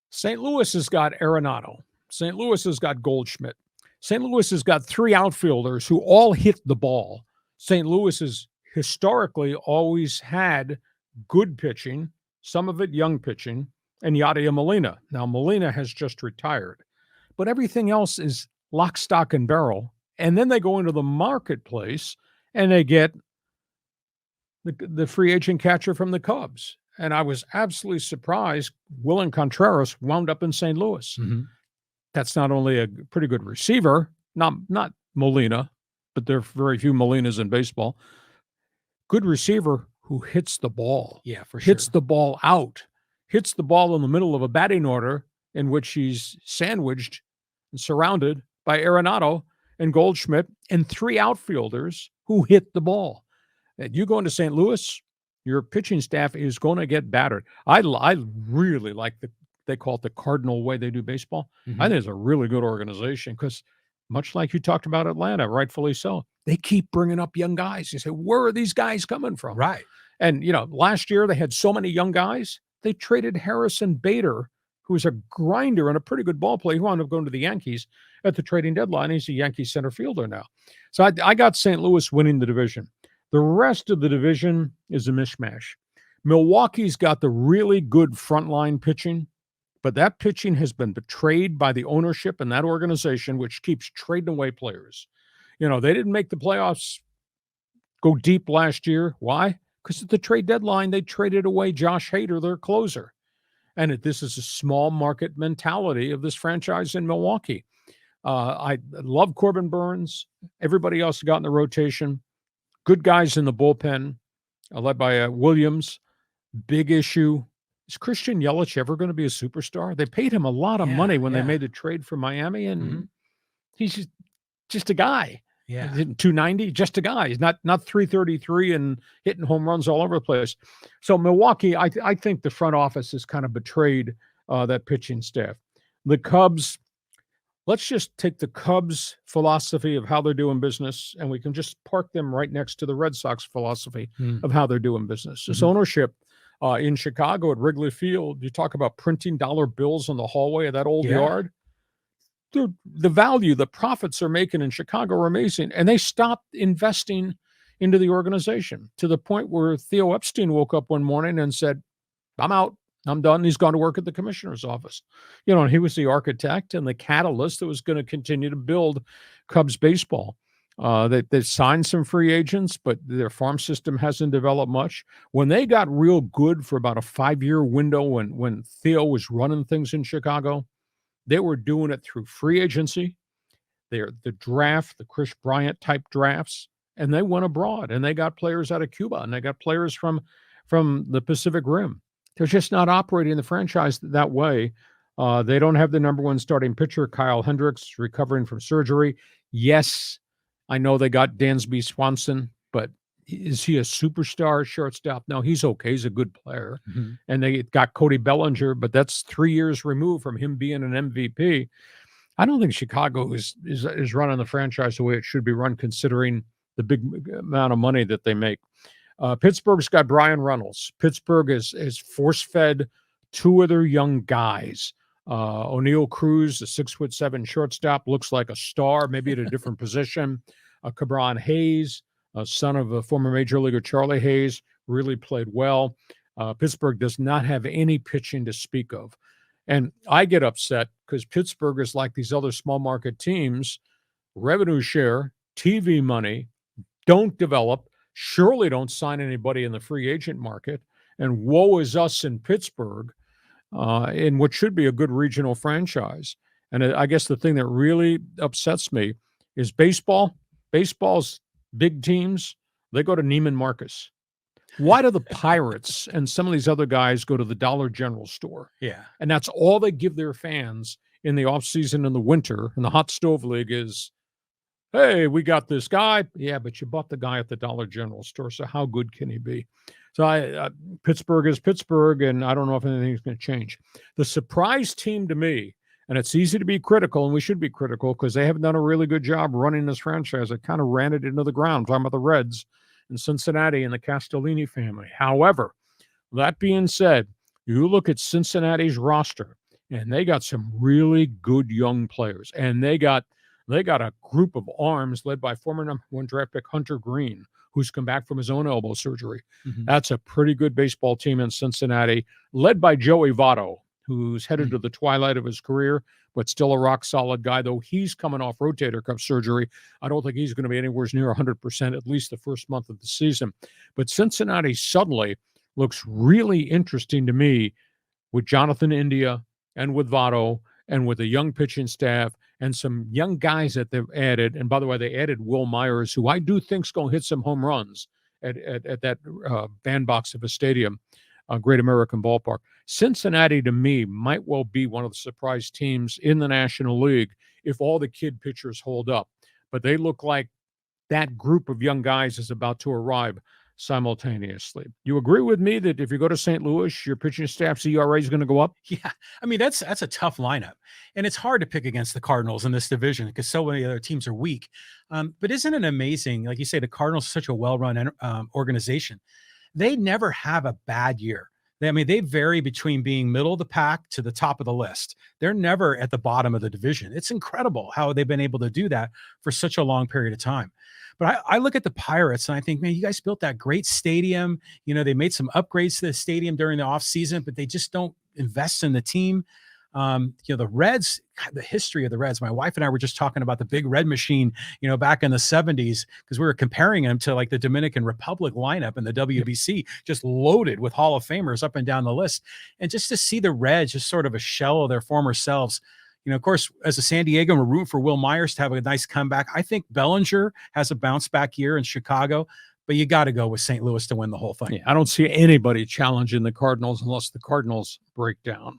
St. Louis has got Arenado. St. Louis has got Goldschmidt. St. Louis has got three outfielders who all hit the ball. St. Louis has historically always had good pitching, some of it young pitching, and Yadier Molina. Now, Molina has just retired, but everything else is lock, stock, and barrel. And then they go into the marketplace and they get the free agent catcher from the Cubs. And I was absolutely surprised. William Contreras wound up in St. Louis. Mm-hmm. That's not only a pretty good receiver, not Molina, but there are very few Molinas in baseball. Good receiver who hits the ball. Yeah, for sure. Hits the ball out. Hits the ball in the middle of a batting order in which he's sandwiched and surrounded by Arenado and Goldschmidt and three outfielders who hit the ball. And you go into St. Louis, your pitching staff is going to get battered. I really like they call it the Cardinal way they do baseball. Mm-hmm. I think it's a really good organization because much like you talked about Atlanta, rightfully so, they keep bringing up young guys. You say, where are these guys coming from? Right. And, last year they had so many young guys. They traded Harrison Bader, who was a grinder and a pretty good ball player, who wound up going to the Yankees at the trading deadline. He's a Yankee center fielder now. So I got St. Louis winning the division. The rest of the division is a mishmash. Milwaukee's got the really good frontline pitching, but that pitching has been betrayed by the ownership and that organization, which keeps trading away players. They didn't make the playoffs go deep last year. Why? Because at the trade deadline, they traded away Josh Hader, their closer. And this is a small market mentality of this franchise in Milwaukee. I love Corbin Burns. Everybody else got in the rotation. Good guys in the bullpen, led by Williams. Big issue. Is Christian Yelich ever going to be a superstar? They paid him a lot of money when they made the trade for Miami, and he's just a guy. Yeah, hitting 290, just a guy. He's not 333 and hitting home runs all over the place. So Milwaukee, I think the front office has kind of betrayed that pitching staff. The Cubs, let's just take the Cubs' philosophy of how they're doing business, and we can just park them right next to the Red Sox philosophy of how they're doing business. This ownership in Chicago at Wrigley Field, you talk about printing dollar bills on the hallway of that old yard. Dude, the value, the profits they're making in Chicago are amazing. And they stopped investing into the organization to the point where Theo Epstein woke up one morning and said, I'm out. I'm done. He's gone to work at the commissioner's office. And he was the architect and the catalyst that was going to continue to build Cubs baseball. They signed some free agents, but their farm system hasn't developed much. When they got real good for about a 5-year window when Theo was running things in Chicago, they were doing it through free agency, the draft, the Chris Bryant type drafts, and they went abroad and they got players out of Cuba and they got players from the Pacific Rim. They're just not operating the franchise that way. They don't have the number one starting pitcher, Kyle Hendricks, recovering from surgery. Yes, I know they got Dansby Swanson, but is he a superstar shortstop? No, he's okay. He's a good player. Mm-hmm. And they got Cody Bellinger, but that's 3 years removed from him being an MVP. I don't think Chicago is running the franchise the way it should be run, considering the big amount of money that they make. Pittsburgh's got Bryan Reynolds. Pittsburgh is force-fed two other young guys. O'Neal Cruz, the 6'7" shortstop, looks like a star, maybe at a different position. Cabron Hayes, son of a former major leaguer Charlie Hayes, really played well. Pittsburgh does not have any pitching to speak of. And I get upset because Pittsburgh is like these other small market teams, revenue share, TV money, don't develop, surely don't sign anybody in the free agent market. And woe is us in Pittsburgh, in what should be a good regional franchise. And I guess the thing that really upsets me is baseball. Baseball's big teams, they go to Neiman Marcus. Why do the Pirates and some of these other guys go to the Dollar General store? Yeah. And that's all they give their fans in the offseason and the winter in the hot stove league is, hey, we got this guy. Yeah, but you bought the guy at the Dollar General store, so how good can he be? So Pittsburgh is Pittsburgh, and I don't know if anything's going to change. The surprise team to me, and it's easy to be critical, and we should be critical because they haven't done a really good job running this franchise. It kind of ran it into the ground. I'm talking about the Reds and Cincinnati and the Castellini family. However, that being said, you look at Cincinnati's roster, and they got some really good young players, and they got a group of arms led by former number 1 draft pick Hunter Green, who's come back from his own elbow surgery. Mhm. That's a pretty good baseball team in Cincinnati, led by Joey Votto, who's headed to the twilight of his career, but still a rock-solid guy, though he's coming off rotator cuff surgery. I don't think he's going to be anywhere near 100%, at least the first month of the season. But Cincinnati suddenly looks really interesting to me with Jonathan India and with Votto and with a young pitching staff and some young guys that they've added. And by the way, they added Will Myers, who I do think is going to hit some home runs at that bandbox of a stadium, Great American Ballpark. Cincinnati, to me, might well be one of the surprise teams in the National League if all the kid pitchers hold up. But they look like that group of young guys is about to arrive simultaneously. You agree with me that if you go to St. Louis, your pitching staff's ERA is going to go up? Yeah. I mean, that's a tough lineup. And it's hard to pick against the Cardinals in this division because so many other teams are weak. But isn't it amazing? Like you say, the Cardinals are such a well-run organization. They never have a bad year. They vary between being middle of the pack to the top of the list. They're never at the bottom of the division. It's incredible how they've been able to do that for such a long period of time. But I look at the Pirates and I think, man, you guys built that great stadium. You know, they made some upgrades to the stadium during the offseason, but they just don't invest in the team. The Reds, the history of the Reds, my wife and I were just talking about the big red machine, back in the 70s, because we were comparing them to like the Dominican Republic lineup in the WBC, just loaded with Hall of Famers up and down the list. And just to see the Reds just sort of a shell of their former selves. Of course, as a San Diego, we're rooting for Will Myers to have a nice comeback. I think Bellinger has a bounce back year in Chicago, but you got to go with St. Louis to win the whole thing. Yeah, I don't see anybody challenging the Cardinals unless the Cardinals break down.